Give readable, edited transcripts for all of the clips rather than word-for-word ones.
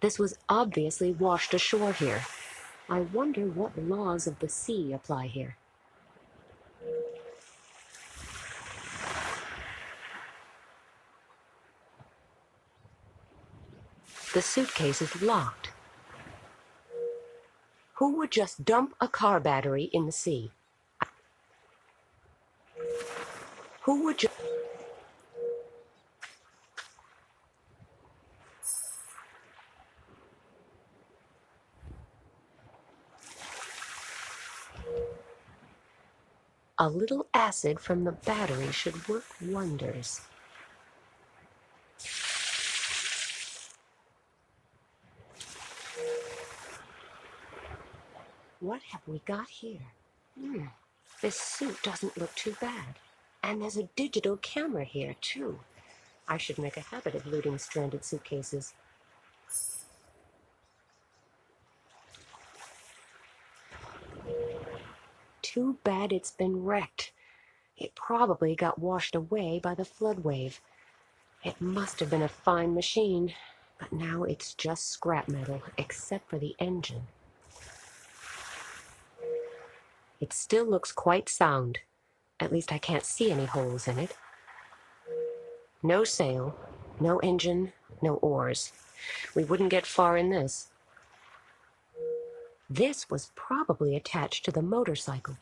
This was obviously washed ashore here. I wonder what laws of the sea apply here. The suitcase is locked. Who would just dump a car battery in the sea? Who would just... A little acid from the battery should work wonders. What have we got here? This suit doesn't look too bad. And there's a digital camera here, too. I should make a habit of looting stranded suitcases. Too bad it's been wrecked. It probably got washed away by the flood wave. It must have been a fine machine, but now it's just scrap metal, except for the engine. It still looks quite sound. At least I can't see any holes in it. No sail, no engine, no oars. We wouldn't get far in this. This was probably attached to the motorcycle.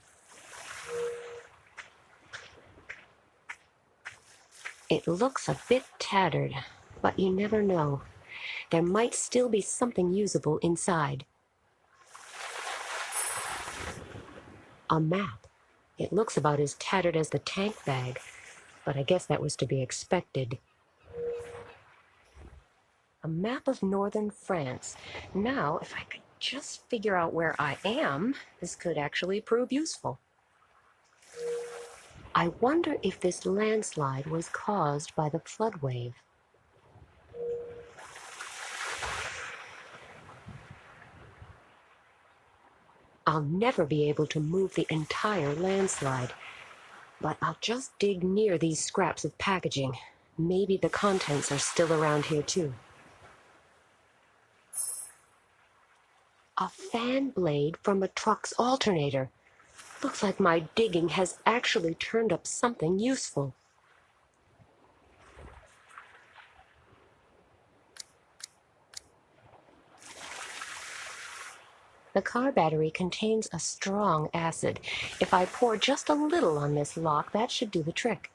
It looks a bit tattered, but you never know. There might still be something usable inside. A map. It looks about as tattered as the tank bag, but I guess that was to be expected. A map of northern France. Now, if I could just figure out where I am, this could actually prove useful. I wonder if this landslide was caused by the flood wave. I'll never be able to move the entire landslide, but I'll just dig near these scraps of packaging. Maybe the contents are still around here too. A fan blade from a truck's alternator. Looks like my digging has actually turned up something useful. The car battery contains a strong acid. If I pour just a little on this lock, that should do the trick.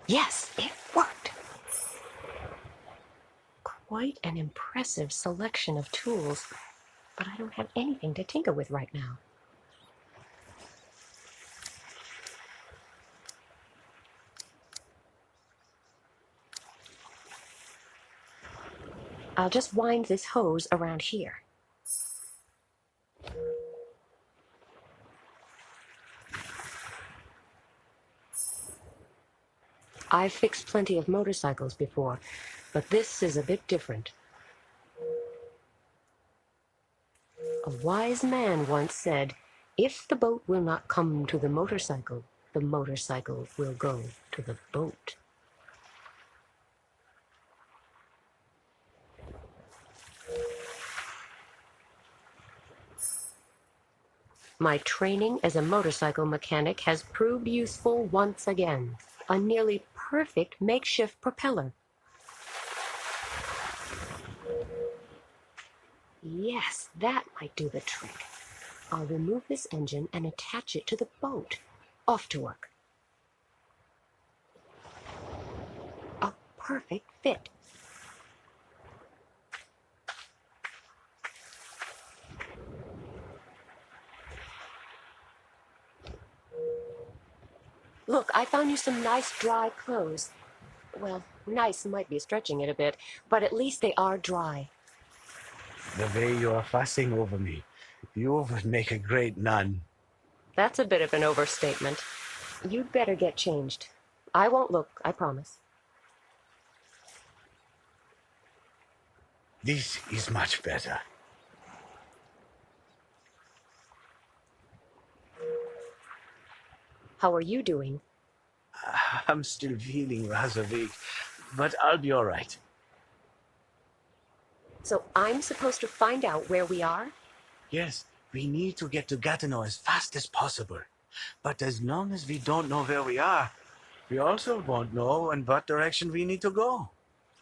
Yes, it worked. Quite an impressive selection of tools, but I don't have anything to tinker with right now. I'll just wind this hose around here. I've fixed plenty of motorcycles before, but this is a bit different. A wise man once said, "If the boat will not come to the motorcycle will go to the boat." My training as a motorcycle mechanic has proved useful once again. A nearly perfect makeshift propeller. Yes, that might do the trick. I'll remove this engine and attach it to the boat. Off to work. A perfect fit. Look, I found you some nice dry clothes. Well, nice might be stretching it a bit, but at least they are dry. The way you are fussing over me, you would make a great nun. That's a bit of an overstatement. You'd better get changed. I won't look, I promise. This is much better. How are you doing? I'm still feeling rather weak, but I'll be all right. So I'm supposed to find out where we are? Yes, we need to get to Gatineau as fast as possible. But as long as we don't know where we are, we also won't know in what direction we need to go.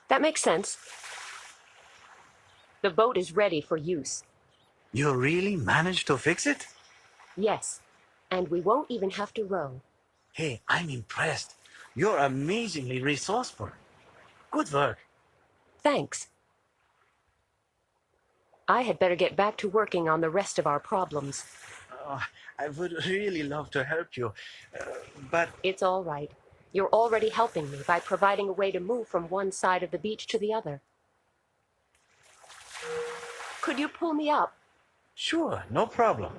That makes sense. The boat is ready for use. You really managed to fix it? Yes, and we won't even have to row. Hey, I'm impressed. You're amazingly resourceful. Good work. Thanks. I had better get back to working on the rest of our problems. Oh, I would really love to help you, uh, but It's all right. You're already helping me by providing a way to move from one side of the beach to the other. Could you pull me up? sure, no problem.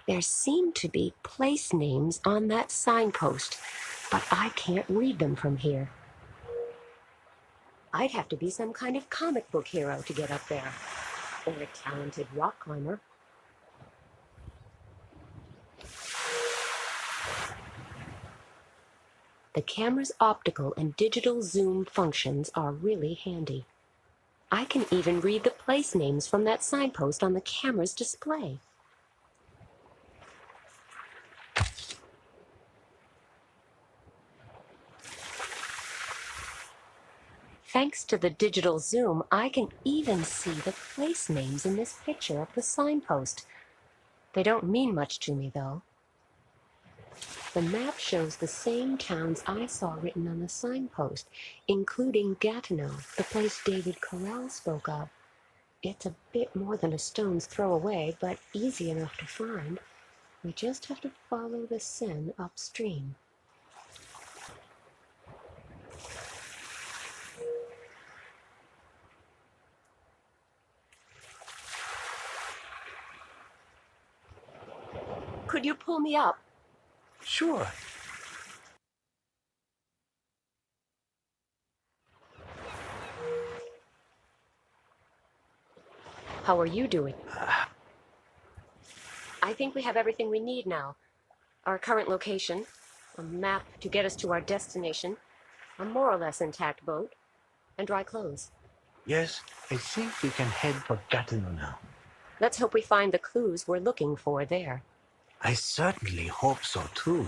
There seem to be place names on that signpost, but I can't read them from here. I'd have to be some kind of comic book hero to get up there, or a talented rock climber. The camera's optical and digital zoom functions are really handy. I can even read the place names from that signpost on the camera's display. Thanks to the digital zoom, I can even see the place names in this picture of the signpost. They don't mean much to me, though. The map shows the same towns I saw written on the signpost, including Gatineau, the place David Corral spoke of. It's a bit more than a stone's throw away, but easy enough to find. We just have to follow the Seine upstream. Could you pull me up? Sure. How are you doing? I think we have everything we need now. Our current location, a map to get us to our destination, a more or less intact boat, and dry clothes. Yes, I think we can head for Gatineau now. Let's hope we find the clues we're looking for there. I certainly hope so too.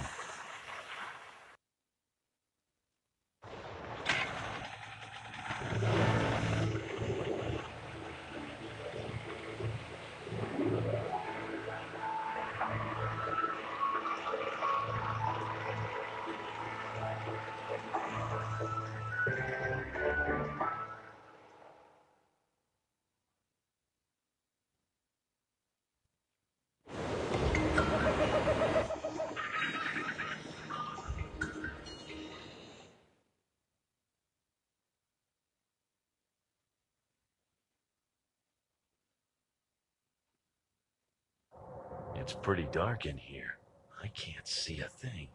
It's pretty dark in here. I can't see a thing.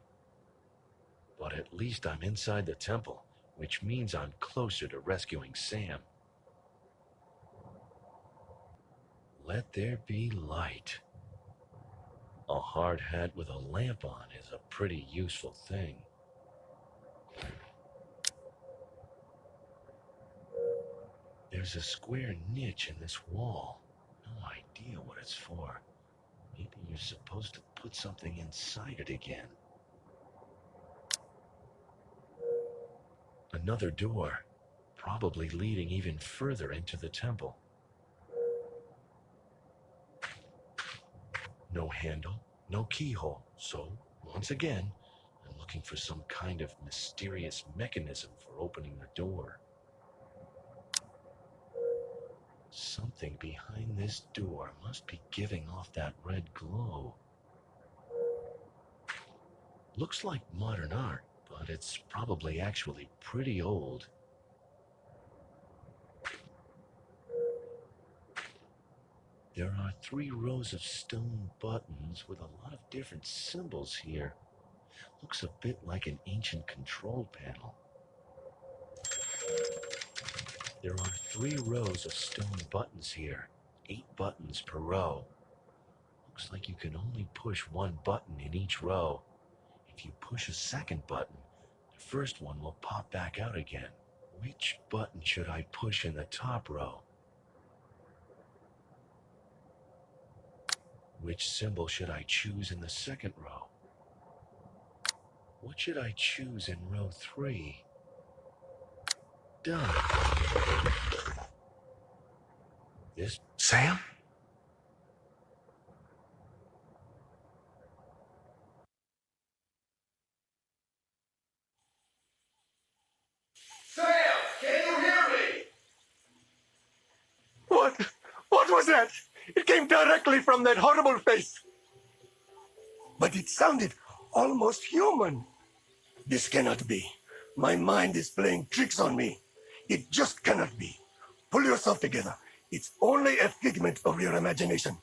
But at least I'm inside the temple, which means I'm closer to rescuing Sam. Let there be light. A hard hat with a lamp on is a pretty useful thing. There's a square niche in this wall. No idea what it's for. Maybe you're supposed to put something inside it again. Another door, probably leading even further into the temple. No handle, no keyhole, so, once again, I'm looking for some kind of mysterious mechanism for opening the door. Something behind this door must be giving off that red glow. Looks like modern art, but it's probably actually pretty old. There are 3 rows of stone buttons with a lot of different symbols here. Looks a bit like an ancient control panel. There are 3 rows of stone buttons here, 8 buttons per row. Looks like you can only push 1 button in each row. If you push a second button, the first one will pop back out again. Which button should I push in the top row? Which symbol should I choose in the second row? What should I choose in row 3? Done. This... Sam? Sam, can you hear me? What? What was that? It came directly from that horrible face. But it sounded almost human. This cannot be. My mind is playing tricks on me. It just cannot be. Pull yourself together. It's only a figment of your imagination.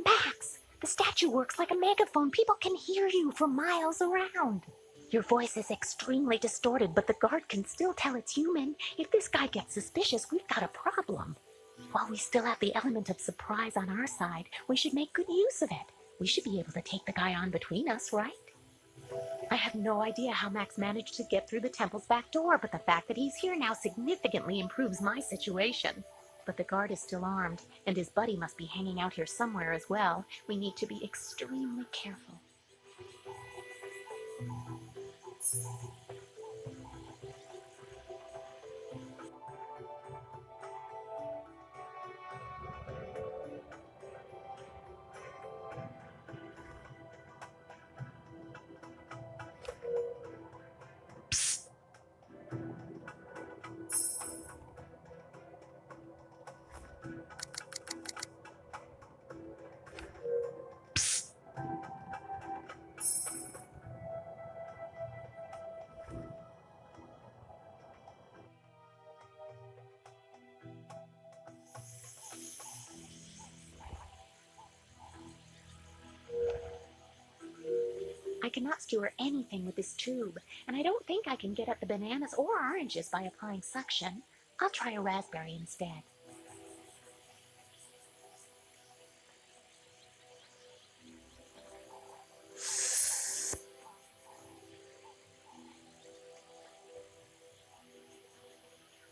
Max, the statue works like a megaphone. People can hear you for miles around. Your voice is extremely distorted, but the guard can still tell it's human. If this guy gets suspicious, we've got a problem. While we still have the element of surprise on our side, we should make good use of it. We should be able to take the guy on between us, right? I have no idea how Max managed to get through the temple's back door, but the fact that he's here now significantly improves my situation. But the guard is still armed, and his buddy must be hanging out here somewhere as well. We need to be extremely careful. I cannot skewer anything with this tube, and I don't think I can get at the bananas or oranges by applying suction. I'll try a raspberry instead.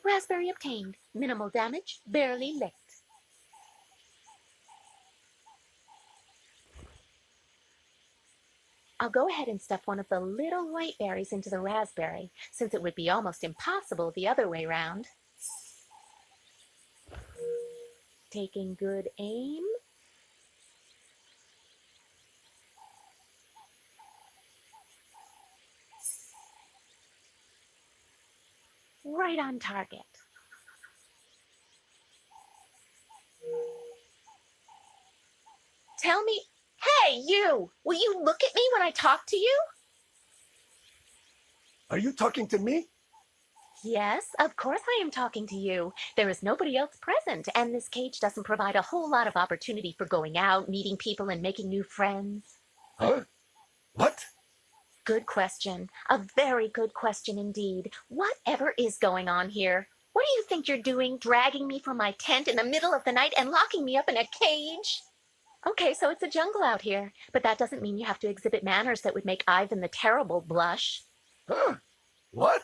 Raspberry obtained. Minimal damage, barely licked. I'll go ahead and stuff one of the little white berries into the raspberry, since it would be almost impossible the other way round. Taking good aim. Right on target. Tell me, hey, you! Will you look at me when I talk to you? Are you talking to me? Yes, of course I am talking to you. There is nobody else present, and this cage doesn't provide a whole lot of opportunity for going out, meeting people, and making new friends. Huh? What? Good question. A very good question indeed. Whatever is going on here? What do you think you're doing, dragging me from my tent in the middle of the night and locking me up in a cage? Okay, so it's a jungle out here, but that doesn't mean you have to exhibit manners that would make Ivan the Terrible blush. Huh? What?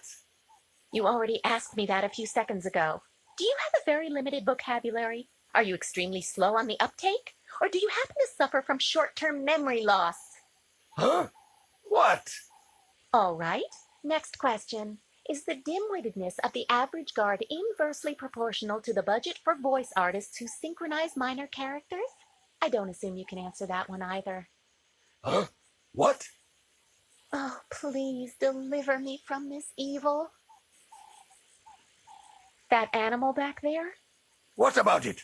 You already asked me that a few seconds ago. Do you have a very limited vocabulary? Are you extremely slow on the uptake? Or do you happen to suffer from short-term memory loss? Huh? What? All right, next question. Is the dim-wittedness of the average guard inversely proportional to the budget for voice artists who synchronize minor characters? I don't assume you can answer that one either. Huh? What? Oh, please deliver me from this evil. That animal back there? What about it?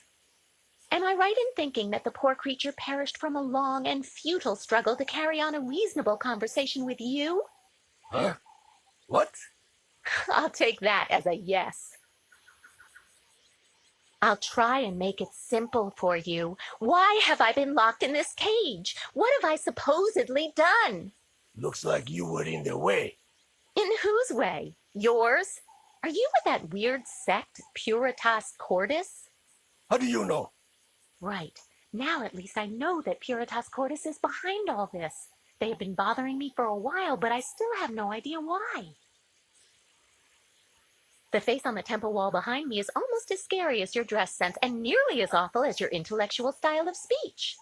Am I right in thinking that the poor creature perished from a long and futile struggle to carry on a reasonable conversation with you? Huh? What? I'll take that as a yes. I'll try and make it simple for you. Why have I been locked in this cage? What have I supposedly done? Looks like you were in the way. In whose way? Yours? Are you with that weird sect, Puritas Cordis? How do you know? Right. Now at least I know that Puritas Cordis is behind all this. They have been bothering me for a while, but I still have no idea why. The face on the temple wall behind me is almost as scary as your dress sense and nearly as awful as your intellectual style of speech.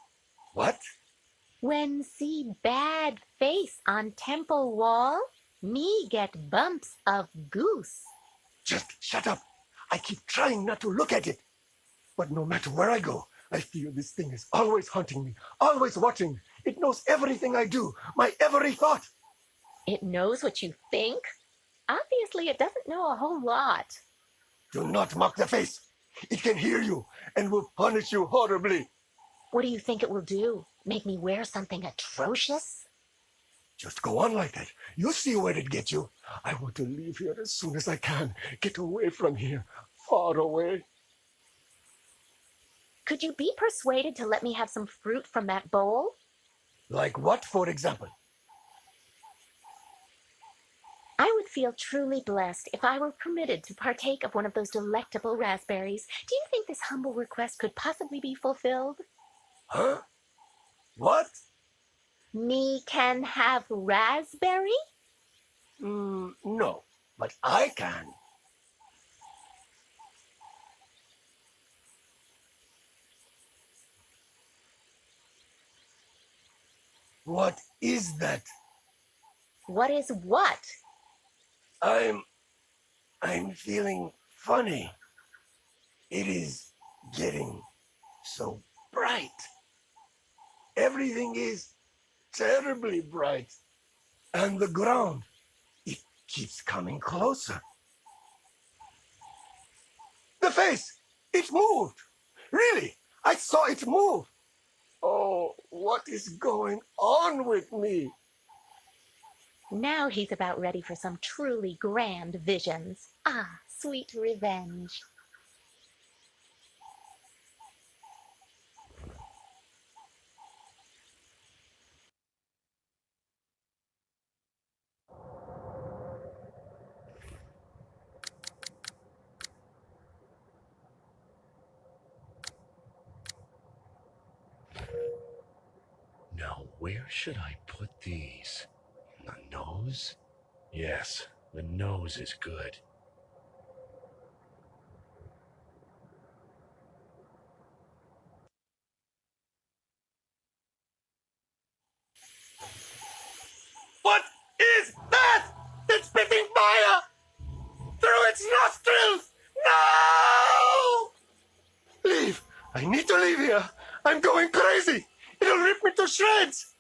What? When see bad face on temple wall, me get bumps of goose. Just shut up. I keep trying not to look at it. But no matter where I go, I feel this thing is always hunting me, always watching. It knows everything I do, my every thought. It knows what you think? Obviously, it doesn't know a whole lot. Do not mock the face. It can hear you and will punish you horribly. What do you think it will do? Make me wear something atrocious? Just go on like that. You'll see where it gets you. I want to leave here as soon as I can. Get away from here. Far away. Could you be persuaded to let me have some fruit from that bowl? Like what, for example? I would feel truly blessed if I were permitted to partake of one of those delectable raspberries. Do you think this humble request could possibly be fulfilled? Huh? What? Me can have raspberry? No, but I can. What is that? What is what? I'm feeling funny. It is getting so bright. Everything is terribly bright. And the ground, it keeps coming closer. The face, it moved. Really, I saw it move. Oh, what is going on with me? Now he's about ready for some truly grand visions. Ah, sweet revenge. Now, where should I put these? The nose? Yes, the nose is good. What is that? It's spitting fire through its nostrils. No! Leave. I need to leave here. I'm going crazy. It'll rip me to shreds.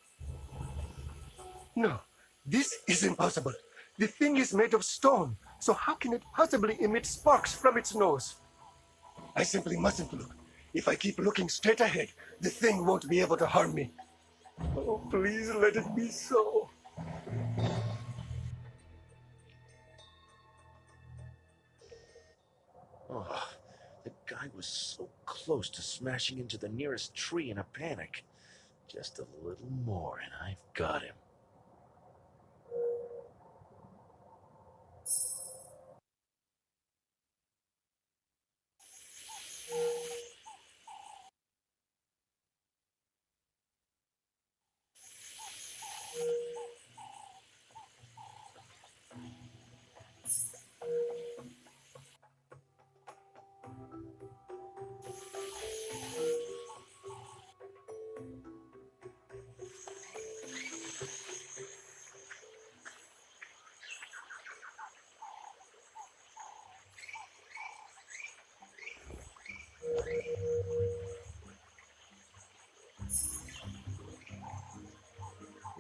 No, this is impossible. The thing is made of stone, so how can it possibly emit sparks from its nose? I simply mustn't look. If I keep looking straight ahead, the thing won't be able to harm me. Oh, please let it be so. Oh, the guy was so close to smashing into the nearest tree in a panic. Just a little more and I've got him.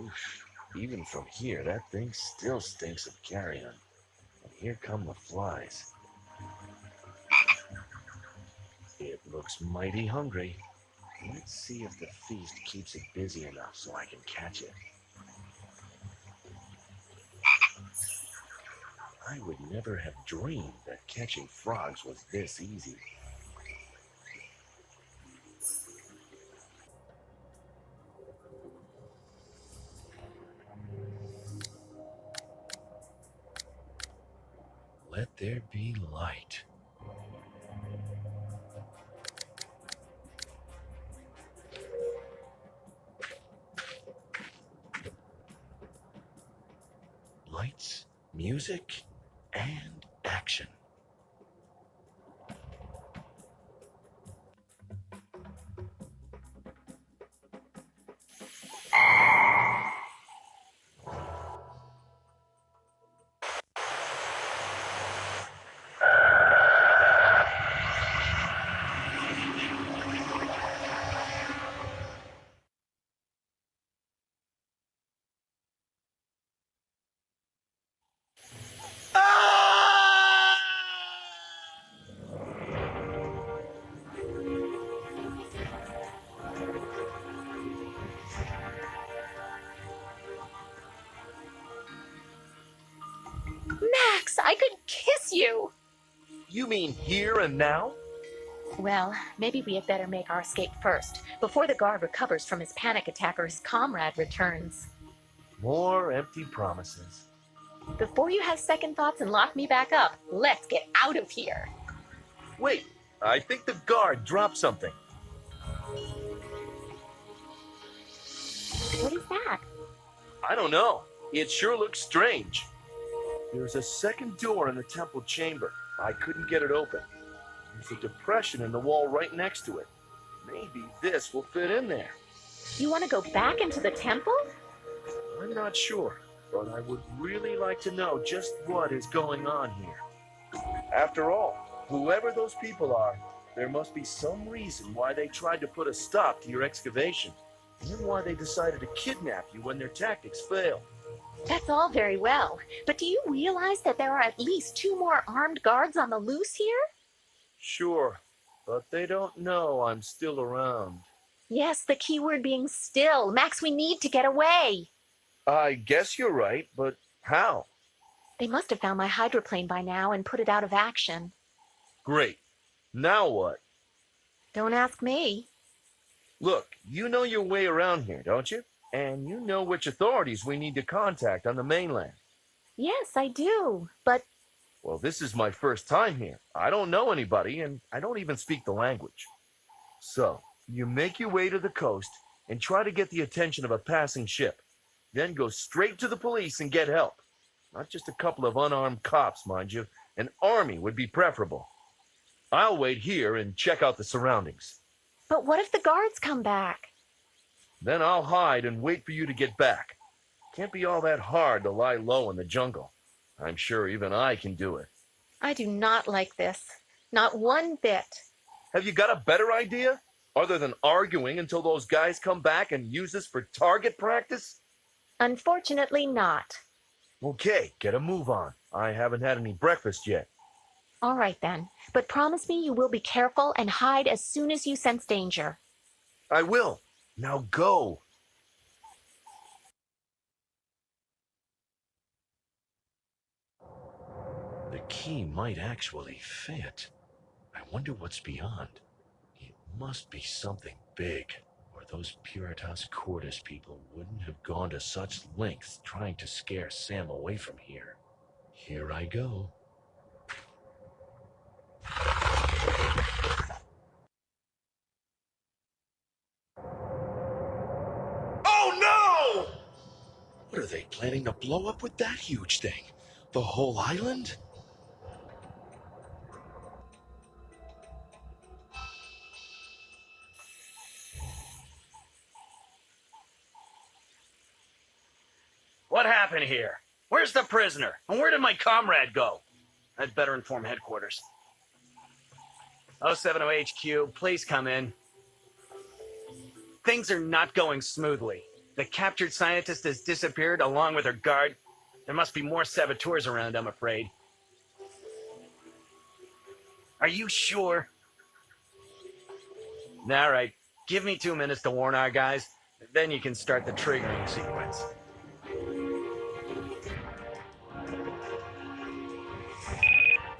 Oof. Even from here, that thing still stinks of carrion. And here come the flies. It looks mighty hungry. Let's see if the feast keeps it busy enough so I can catch it. I would never have dreamed that catching frogs was this easy. there be light. Lights, music, and action. Max, I could kiss you! You mean here and now? Well, maybe we had better make our escape first, before the guard recovers from his panic attack or his comrade returns. More empty promises. Before you have second thoughts and lock me back up, let's get out of here. Wait, I think the guard dropped something. What is that? I don't know. It sure looks strange. There's a second door in the temple chamber. I couldn't get it open. There's a depression in the wall right next to it. Maybe this will fit in there. You want to go back into the temple? I'm not sure, but I would really like to know just what is going on here. After all, whoever those people are, there must be some reason why they tried to put a stop to your excavation, and why they decided to kidnap you when their tactics failed. That's all very well, but do you realize that there are at least 2 more armed guards on the loose here? Sure, but they don't know I'm still around. Yes, the key word being still. Max, we need to get away. I guess you're right, but how? They must have found my hydroplane by now and put it out of action. Great. Now what? Don't ask me. Look, you know your way around here, don't you? And you know which authorities we need to contact on the mainland. Yes, I do, but Well, this is my first time here. I don't know anybody, and I don't even speak the language. So, you make your way to the coast and try to get the attention of a passing ship. Then go straight to the police and get help. Not just a couple of unarmed cops, mind you. An army would be preferable. I'll wait here and check out the surroundings. what if the guards come back? Then I'll hide and wait for you to get back. Can't be all that hard to lie low in the jungle. I'm sure even I can do it. I do not like this. Not one bit. Have you got a better idea? Other than arguing until those guys come back and use this for target practice? Unfortunately not. Okay, get a move on. I haven't had any breakfast yet. All right then, but promise me you will be careful and hide as soon as you sense danger. I will. Now go. The key might actually fit. I wonder what's beyond. It must be something big, or those Puritas Cordis people wouldn't have gone to such lengths trying to scare Sam away from here. Here I go. Oh no! What are they planning to blow up with that huge thing? The whole island? What happened here? Where's the prisoner? And where did my comrade go? I'd better inform headquarters. 070 HQ, please come in. Things are not going smoothly. The captured scientist has disappeared along with her guard. There must be more saboteurs around, I'm afraid. Are you sure? All right, give me 2 minutes to warn our guys. Then you can start the triggering sequence.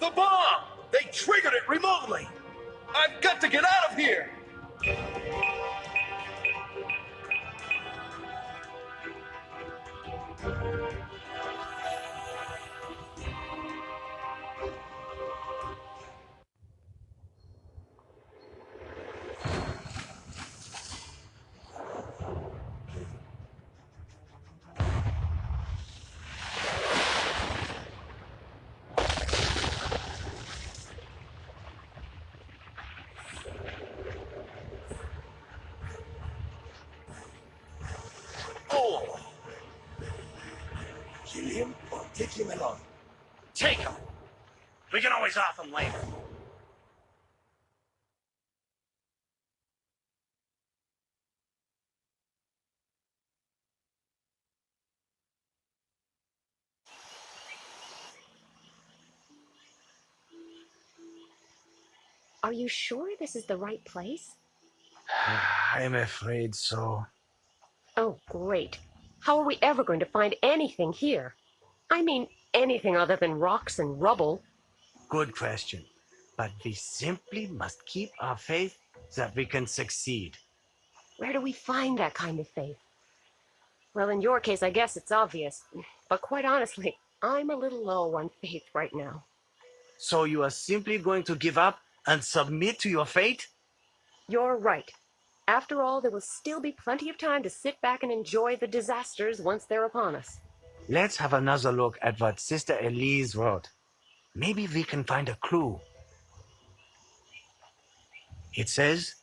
The bomb! They triggered it remotely! I've got to get out of here! noise off them, Wayne. Are you sure this is the right place? I'm afraid so. Oh, great. How are we ever going to find anything here? I mean, anything other than rocks and rubble. Good question. But we simply must keep our faith that we can succeed. Where do we find that kind of faith? Well, in your case, I guess it's obvious. But quite honestly, I'm a little low on faith right now. So you are simply going to give up and submit to your fate? You're right. After all, there will still be plenty of time to sit back and enjoy the disasters once they're upon us. Let's have another look at what Sister Elise wrote. Maybe we can find a clue. It says,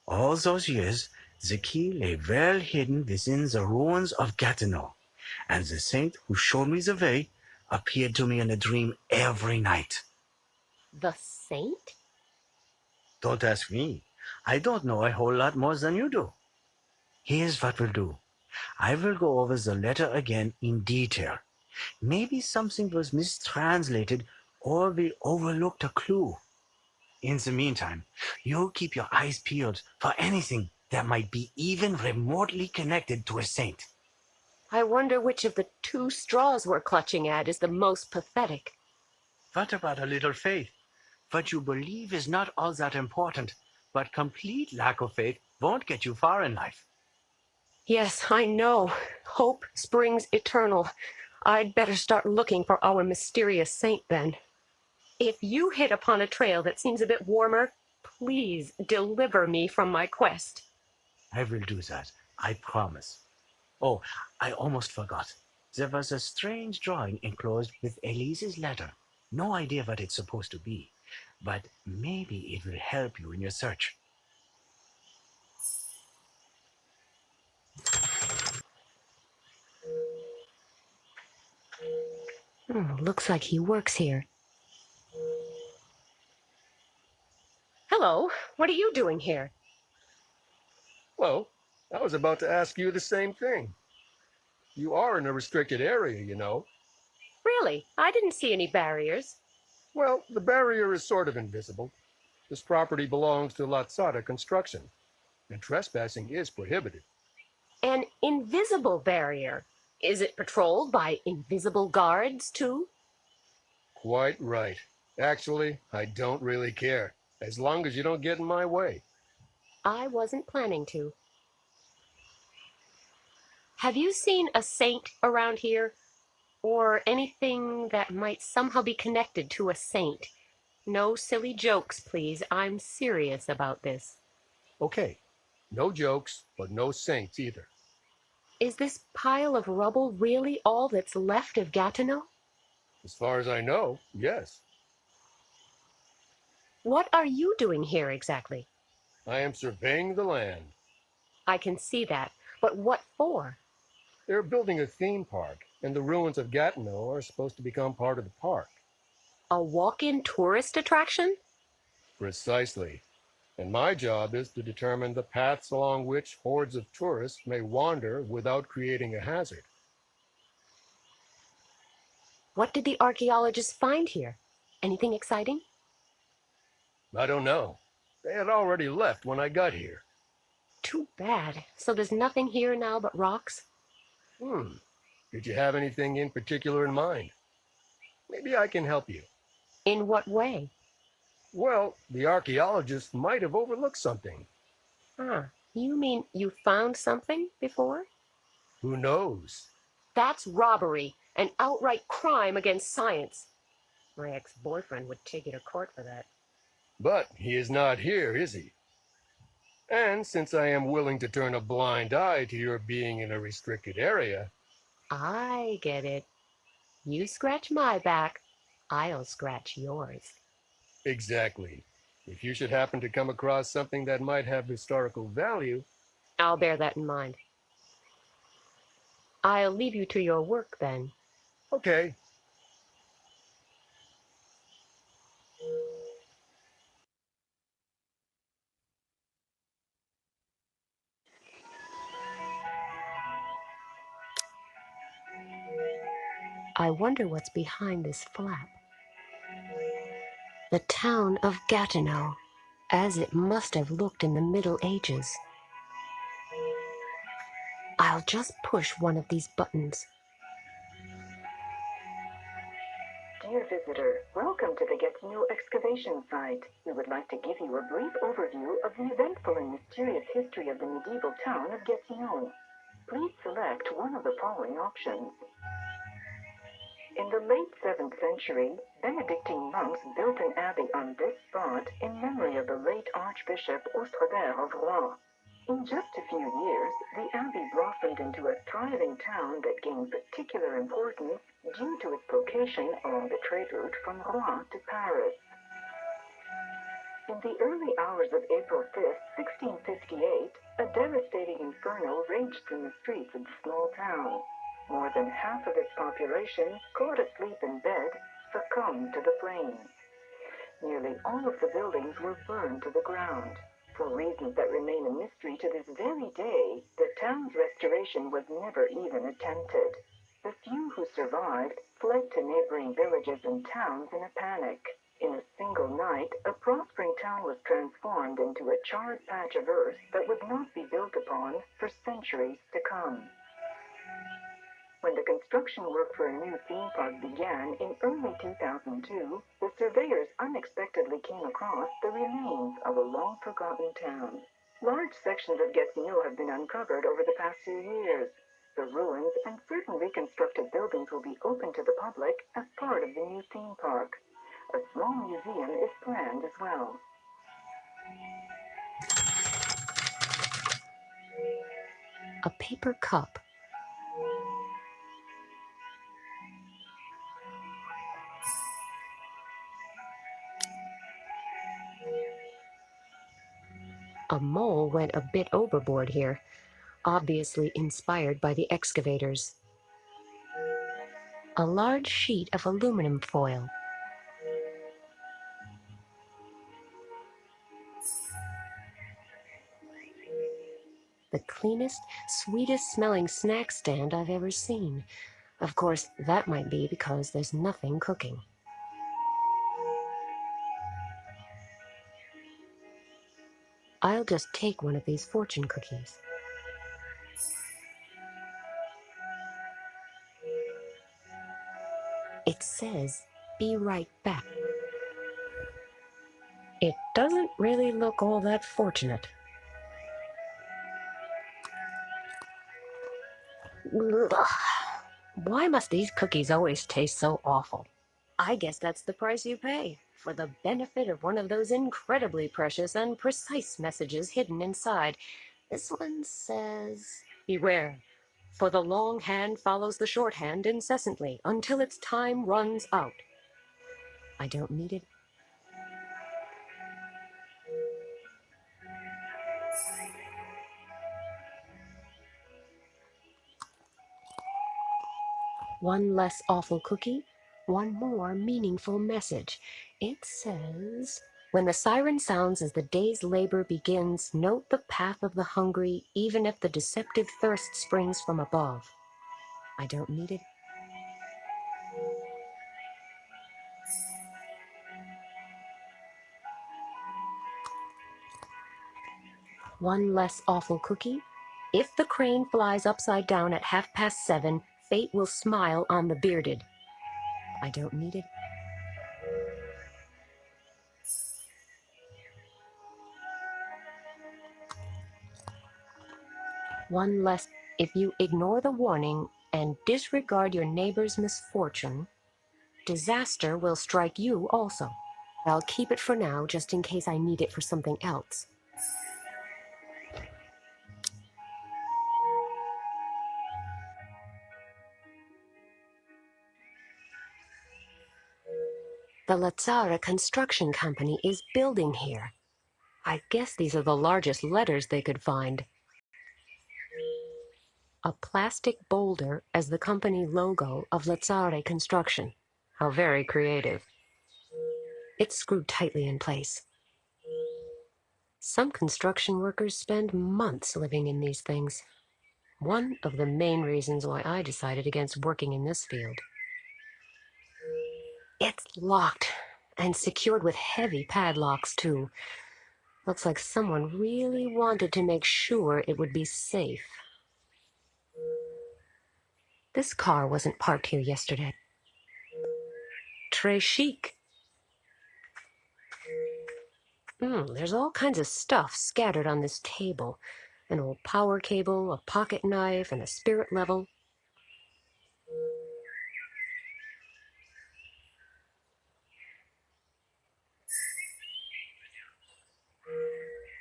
all those years, the key lay well hidden within the ruins of Gatineau, and the saint who showed me the way appeared to me in a dream every night. The saint? Don't ask me. I don't know a whole lot more than you do. Here's what we'll do. I will go over the letter again in detail. Maybe something was mistranslated or we overlooked a clue. In the meantime, you keep your eyes peeled for anything that might be even remotely connected to a saint. I wonder which of the two straws we're clutching at is the most pathetic. What about a little faith? What you believe is not all that important, but complete lack of faith won't get you far in life. Yes, I know. Hope springs eternal. I'd better start looking for our mysterious saint then. If you hit upon a trail that seems a bit warmer, please deliver me from my quest. I will do that, I promise. Oh, I almost forgot. There was a strange drawing enclosed with Elise's letter. No idea what it's supposed to be, but maybe it will help you in your search. Looks like he works here. Hello, what are you doing here? Well, I was about to ask you the same thing. You are in a restricted area, you know. Really? I didn't see any barriers. Well, the barrier is sort of invisible. This property belongs to Latsada Construction, and trespassing is prohibited. An invisible barrier. Is it patrolled by invisible guards, too? Quite right. Actually, I don't really care, as long as you don't get in my way. I wasn't planning to. Have you seen a saint around here? Or anything that might somehow be connected to a saint? No silly jokes, please. I'm serious about this. Okay, no jokes, but no saints either. Is this pile of rubble really all that's left of Gatineau? As far as I know, yes. What are you doing here exactly? I am surveying the land. I can see that, but what for? They're building a theme park, and the ruins of Gatineau are supposed to become part of the park. A walk-in tourist attraction? Precisely. And my job is to determine the paths along which hordes of tourists may wander without creating a hazard. What did the archaeologists find here? Anything exciting? I don't know. They had already left when I got here. Too bad. So there's nothing here now but rocks? Did you have anything in particular in mind? Maybe I can help you. In what way? Well, the archaeologists might have overlooked something. You mean you found something before? Who knows? That's robbery, an outright crime against science. My ex-boyfriend would take you to court for that. But he is not here, is he? And since I am willing to turn a blind eye to your being in a restricted area, I get it. You scratch my back, I'll scratch yours. exactly. If you should happen to come across something that might have historical value, I'll bear that in mind. I'll leave you to your work then. okay. I wonder what's behind this flap. The town of Gatineau, as it must have looked in the Middle Ages. I'll just push one of these buttons. Dear visitor, welcome to the Gatineau excavation site. We would like to give you a brief overview of the eventful and mysterious history of the medieval town of Gatineau. Please select one of the following options. In the late 7th century, Benedictine monks built an abbey on this spot in memory of the late Archbishop Austrebert of Rouen. In just a few years, the abbey blossomed into a thriving town that gained particular importance due to its location along the trade route from Rouen to Paris. In the early hours of April 5th, 1658, a devastating inferno raged in the streets of the small town. More than half of its population, caught asleep in bed, succumbed to the flames. Nearly all of the buildings were burned to the ground. For reasons that remain a mystery to this very day, the town's restoration was never even attempted. The few who survived fled to neighboring villages and towns in a panic. In a single night, a prospering town was transformed into a charred patch of earth that would not be built upon for centuries to come. When the construction work for a new theme park began in early 2002, the surveyors unexpectedly came across the remains of a long-forgotten town. Large sections of Gatineau have been uncovered over the past few years. The ruins and certain reconstructed buildings will be open to the public as part of the new theme park. A small museum is planned as well. A paper cup. A mole went a bit overboard here, obviously inspired by the excavators. A large sheet of aluminum foil. The cleanest, sweetest smelling snack stand I've ever seen. Of course, that might be because there's nothing cooking. I'll just take one of these fortune cookies. It says, "Be right back." It doesn't really look all that fortunate. Ugh. Why must these cookies always taste so awful? I guess that's the price you pay for the benefit of one of those incredibly precious and precise messages hidden inside. This one says, "Beware, for the long hand follows the short hand incessantly until its time runs out." I don't need it. One less awful cookie, one more meaningful message. It says, "When the siren sounds as the day's labor begins, note the path of the hungry, even if the deceptive thirst springs from above." I don't need it. One less awful cookie. If the crane flies upside down at 7:30, fate will smile on the bearded. I don't need it. One less. If you ignore the warning and disregard your neighbor's misfortune, disaster will strike you also. I'll keep it for now just in case I need it for something else. The Lazzara Construction Company is building here. I guess these are the largest letters they could find. A plastic boulder as the company logo of Lazzara Construction. How very creative. It's screwed tightly in place. Some construction workers spend months living in these things. One of the main reasons why I decided against working in this field. It's locked and secured with heavy padlocks, too. Looks like someone really wanted to make sure it would be safe. This car wasn't parked here yesterday. Très chic. There's all kinds of stuff scattered on this table. An old power cable, a pocket knife, and a spirit level.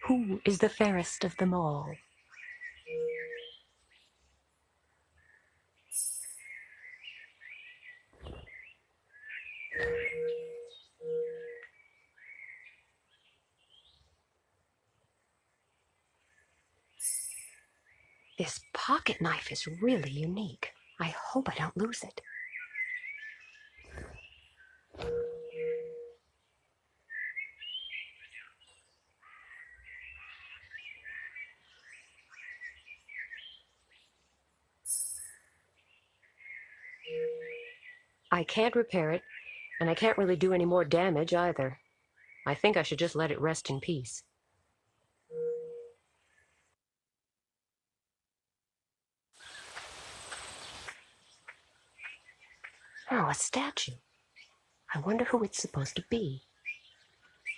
Who is the fairest of them all? This pocket knife is really unique. I hope I don't lose it. I can't repair it, and I can't really do any more damage either. I think I should just let it rest in peace. Oh, a statue. I wonder who it's supposed to be.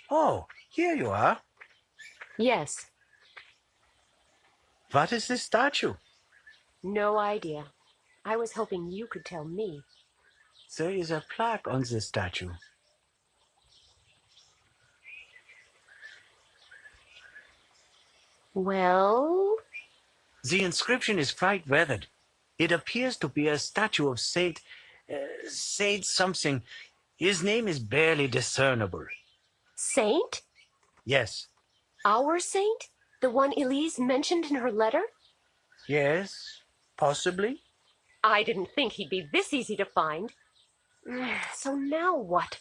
Oh, here you are. Yes. What is this statue? No idea. I was hoping you could tell me. There is a plaque on this statue. Well? The inscription is quite weathered. It appears to be a statue of Saint something. His name is barely discernible. Saint? Yes. Our saint? The one Elise mentioned in her letter? Yes, possibly. I didn't think he'd be this easy to find. So now what?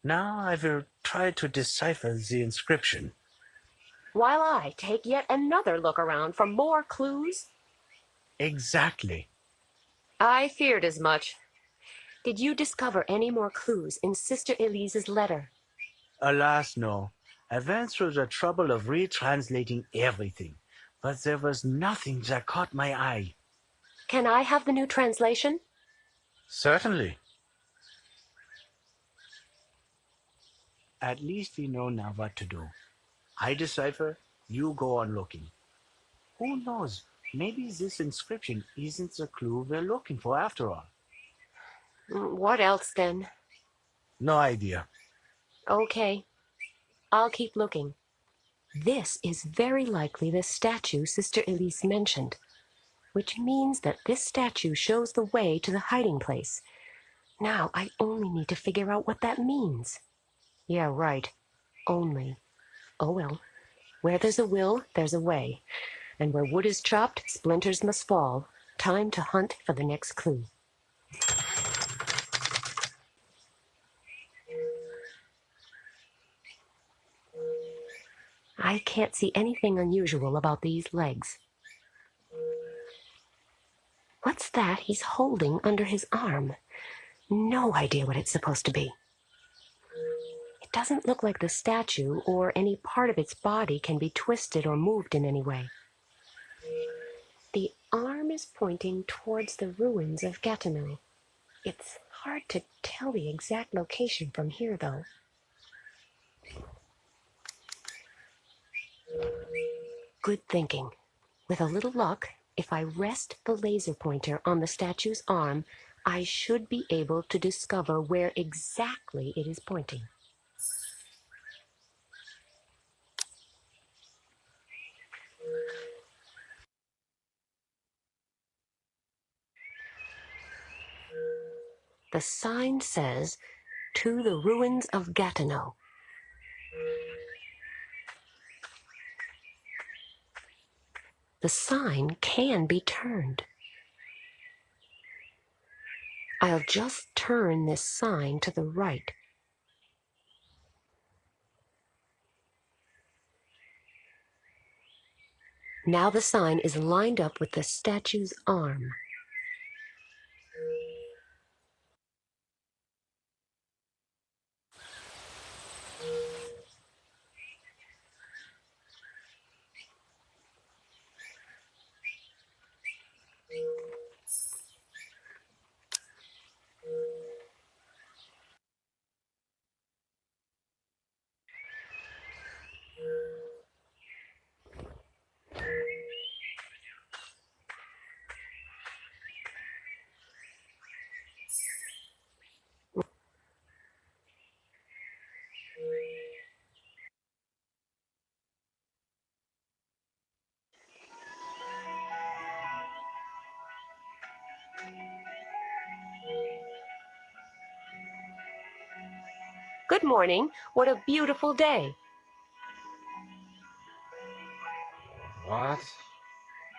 Now I will try to decipher the inscription. While I take yet another look around for more clues? Exactly. I feared as much. Did you discover any more clues in Sister Elise's letter? Alas, no. I went through the trouble of retranslating everything, but there was nothing that caught my eye. Can I have the new translation? Certainly. At least we know now what to do. I decipher, you go on looking. Who knows? Maybe this inscription isn't the clue we're looking for after all. What else then? No idea. Okay. I'll keep looking. This is very likely the statue Sister Elise mentioned, which means that this statue shows the way to the hiding place. Now I only need to figure out what that means. Yeah, right. Only. Oh well. Where there's a will, there's a way. And where wood is chopped, splinters must fall. Time to hunt for the next clue. I can't see anything unusual about these legs. What's that he's holding under his arm? No idea what it's supposed to be. It doesn't look like the statue or any part of its body can be twisted or moved in any way. The arm is pointing towards the ruins of Gatineau. It's hard to tell the exact location from here, though. Good thinking. With a little luck, if I rest the laser pointer on the statue's arm, I should be able to discover where exactly it is pointing. The sign says, "To the ruins of Gatineau." The sign can be turned. I'll just turn this sign to the right. Now the sign is lined up with the statue's arm. Good morning. What a beautiful day. What?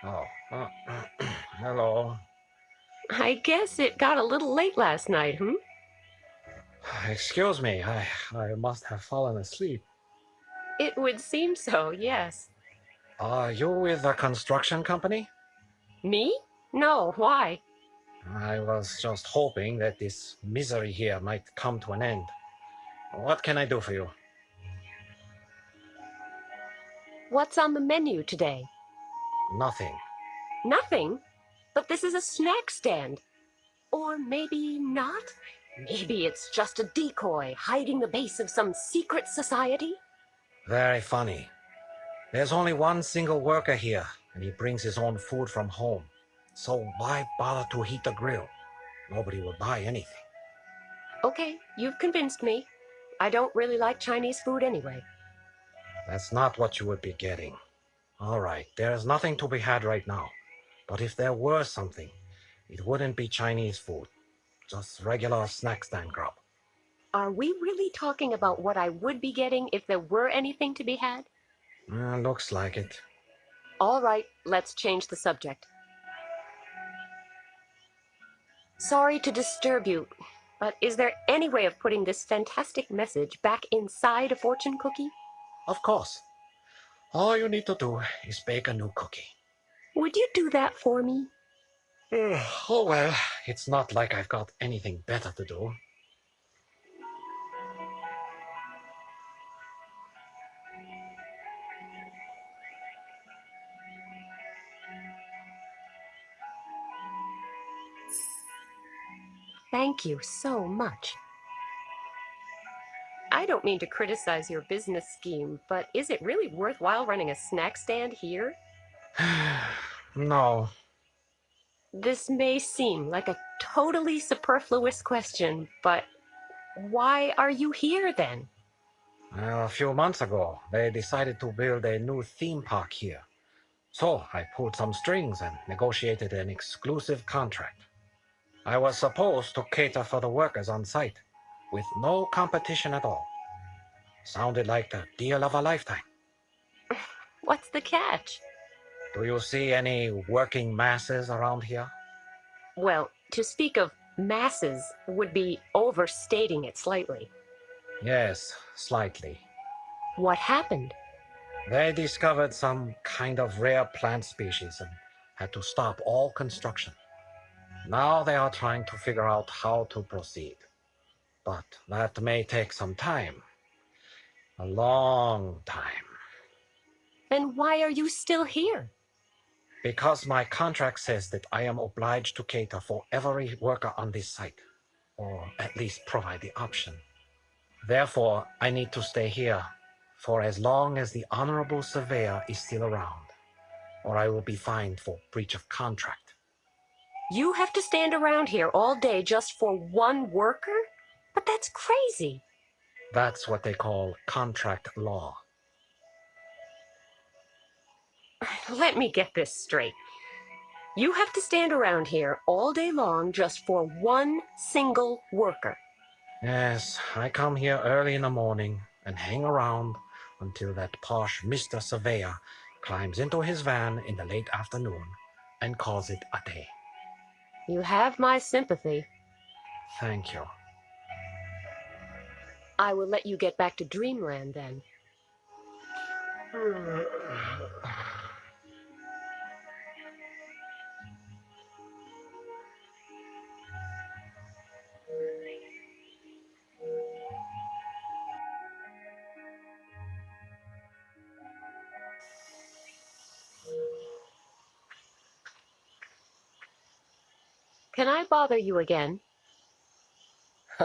Oh, hello. I guess it got a little late last night, hmm? Excuse me, I must have fallen asleep. It would seem so, yes. Are you with the construction company? Me? No, why? I was just hoping that this misery here might come to an end. What can I do for you? What's on the menu today? Nothing. Nothing? But this is a snack stand. Or maybe not? Maybe it's just a decoy hiding the base of some secret society? Very funny. There's only one single worker here, and he brings his own food from home. So why bother to heat the grill? Nobody will buy anything. Okay, you've convinced me. I don't really like Chinese food anyway. That's not what you would be getting. All right, there's nothing to be had right now. But if there were something, it wouldn't be Chinese food. Just regular snack stand grub. Are we really talking about what I would be getting if there were anything to be had? Looks like it. All right, let's change the subject. Sorry to disturb you, but is there any way of putting this fantastic message back inside a fortune cookie? Of course. All you need to do is bake a new cookie. Would you do that for me? Oh well, it's not like I've got anything better to do. Thank you so much. I don't mean to criticize your business scheme, but is it really worthwhile running a snack stand here? No. This may seem like a totally superfluous question, but why are you here then? A few months ago, they decided to build a new theme park here. So I pulled some strings and negotiated an exclusive contract. I was supposed to cater for the workers on site, with no competition at all. Sounded like the deal of a lifetime. What's the catch? Do you see any working masses around here? Well, to speak of masses would be overstating it slightly. Yes, slightly. What happened? They discovered some kind of rare plant species and had to stop all construction. Now they are trying to figure out how to proceed. But that may take some time. A long time. Then why are you still here? Because my contract says that I am obliged to cater for every worker on this site, or at least provide the option. Therefore, I need to stay here for as long as the Honorable Surveyor is still around, or I will be fined for breach of contract. You have to stand around here all day just for one worker? But that's crazy. That's what they call contract law. Let me get this straight. You have to stand around here all day long just for one single worker. Yes, I come here early in the morning and hang around until that posh Mr. Surveyor climbs into his van in the late afternoon and calls it a day. You have my sympathy. Thank you. I will let you get back to Dreamland then. Can I bother you again?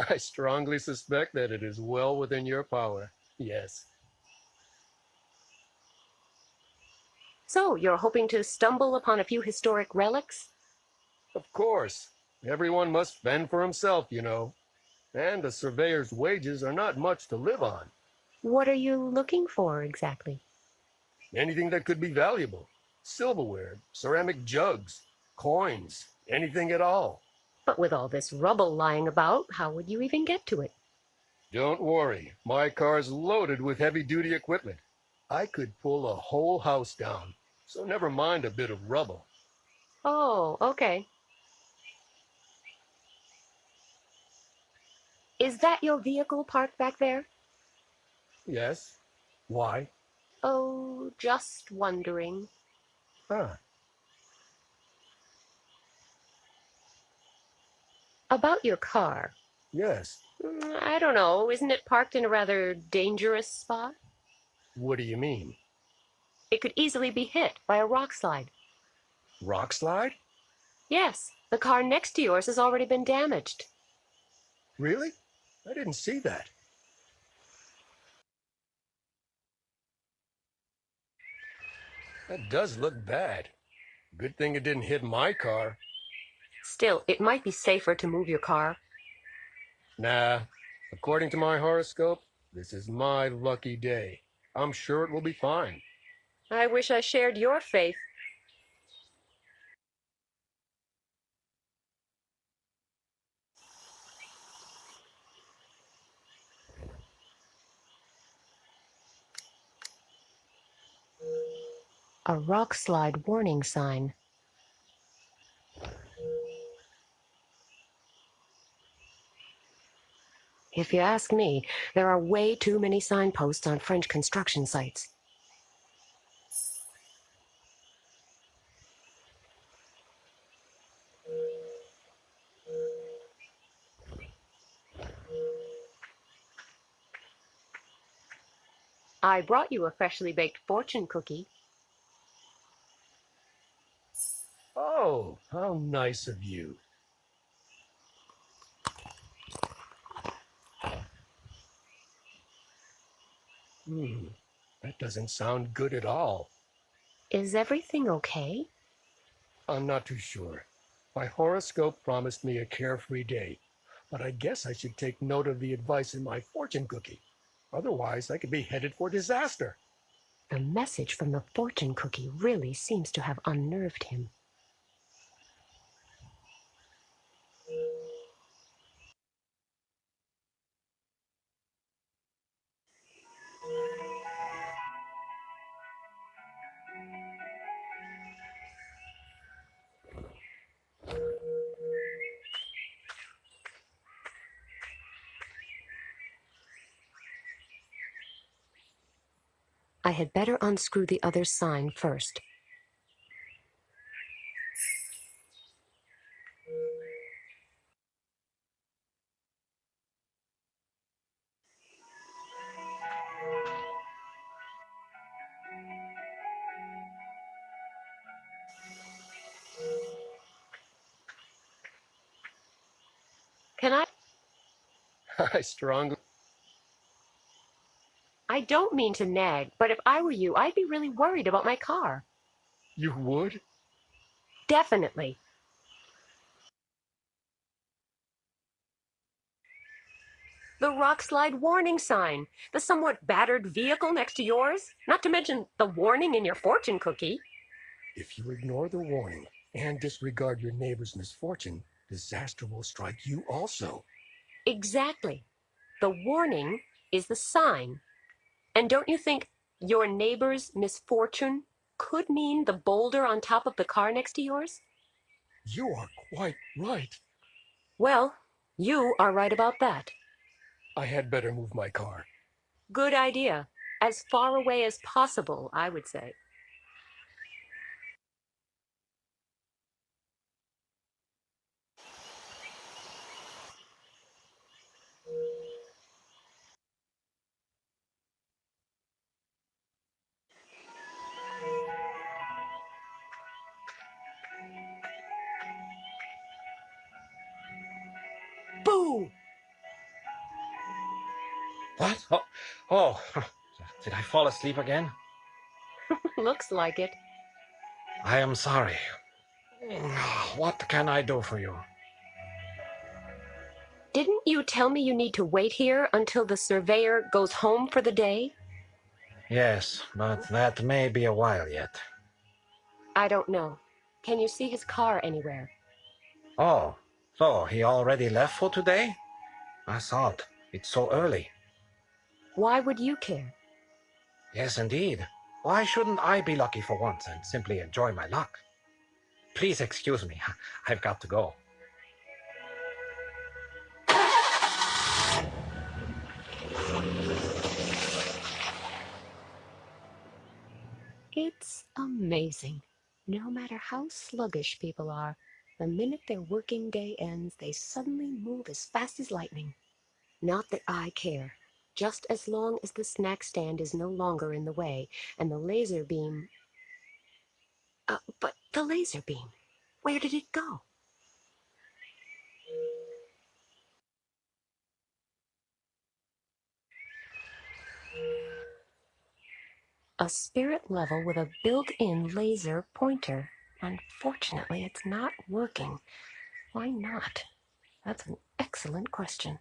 I strongly suspect that it is well within your power. Yes. So, you're hoping to stumble upon a few historic relics? Of course. Everyone must fend for himself, you know. And a surveyor's wages are not much to live on. What are you looking for exactly? Anything that could be valuable. Silverware, ceramic jugs, coins, anything at all. But with all this rubble lying about, how would you even get to it? Don't worry, my car's loaded with heavy-duty equipment. I could pull a whole house down, so never mind a bit of rubble. Oh, okay. Is that your vehicle parked back there? Yes? Why? Oh, just wondering. Huh. About your car. Yes. I don't know. Isn't it parked in a rather dangerous spot? What do you mean? It could easily be hit by a rock slide. Rock slide? Yes, the car next to yours has already been damaged. Really? I didn't see that. That does look bad. Good thing it didn't hit my car. Still, it might be safer to move your car. Nah. According to my horoscope, this is my lucky day. I'm sure it will be fine. I wish I shared your faith. A rock slide warning sign. If you ask me, there are way too many signposts on French construction sites. I brought you a freshly baked fortune cookie. Oh, how nice of you. That doesn't sound good at all. Is everything okay? I'm not too sure. My horoscope promised me a carefree day, but I guess I should take note of the advice in my fortune cookie. Otherwise, I could be headed for disaster. The message from the fortune cookie really seems to have unnerved him. I had better unscrew the other sign first. Can I? I strongly... I don't mean to nag, but if I were you, I'd be really worried about my car. You would? Definitely. The rock slide warning sign, the somewhat battered vehicle next to yours, not to mention the warning in your fortune cookie. If you ignore the warning and disregard your neighbor's misfortune, disaster will strike you also. Exactly. The warning is the sign. And don't you think your neighbor's misfortune could mean the boulder on top of the car next to yours? You are quite right. Well, you are right about that. I had better move my car. Good idea. As far away as possible, I would say. Boo! What? Oh, did I fall asleep again? Looks like it. I am sorry. What can I do for you? Didn't you tell me you need to wait here until the surveyor goes home for the day? Yes, but that may be a while yet. I don't know. Can you see his car anywhere? Oh, so he already left for today? I thought. It's so early. Why would you care? Yes, indeed. Why shouldn't I be lucky for once and simply enjoy my luck? Please excuse me. I've got to go. It's amazing. No matter how sluggish people are, the minute their working day ends, they suddenly move as fast as lightning. Not that I care. Just as long as the snack stand is no longer in the way and the laser beam... but the laser beam, where did it go? A spirit level with a built-in laser pointer. Unfortunately, it's not working. Why not? That's an excellent question.